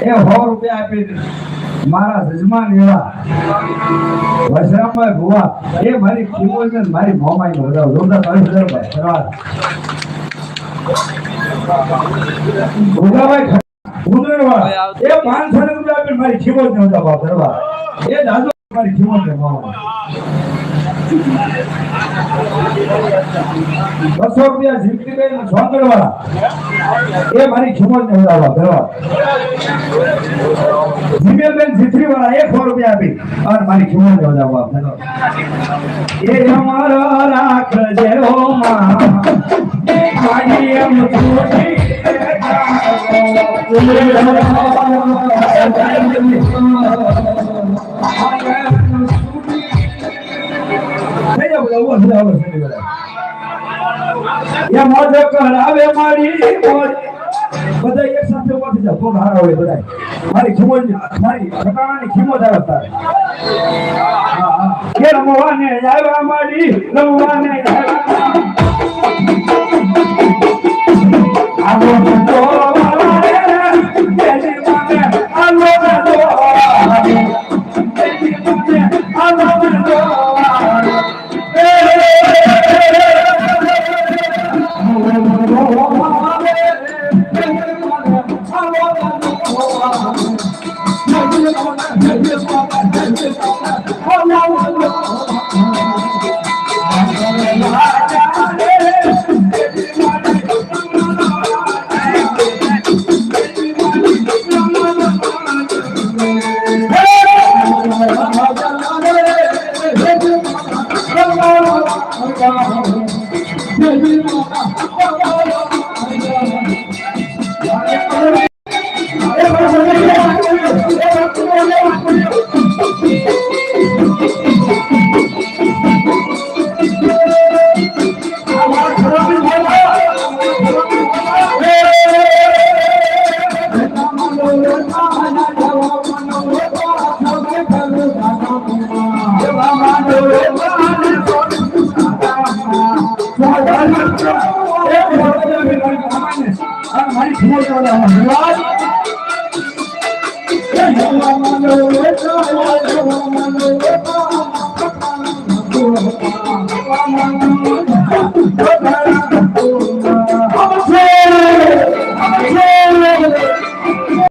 એ 100 રૂપિયા આપી મારા જજમાન એવા વજરામભાઈ ભુવા એ મારી ખીમોલ ને મારી મોમાઈ નો વધાવ જોરદાર 30,000 રૂપિયા ભુગાભાઈ ઉદરવાળા એ 500 રૂપિયા આપી મારી ખીમોલ ને વધાવ કરવા એ દાદો મારી ખીમોલ ને મોમાઈ 200 રૂપિયા જીવતીબેન સોંગડવાળા એ મારી ખીમોલ ને વધાવ કરવા જીમેલબેન જીથરીવાળા 100 રૂપિયા આપી અને મારી ખીમોલ ને વધાવ એ અમારો રાખજે ઓ માં મારી એમ છોડી યા મોજ કરાવે મારી મોજ બધા એક સાથે ઉભા થઈ જાવ તો હારા હોય બધા મારી ખીમોલ મારી ઠકાણાની ખીમોલ આવે તારે કે રમવાને આવ્યા મારી રમવાને આવ્યા તો વાળે તેજી માને આલો તો તેજી માને આલો તો મારી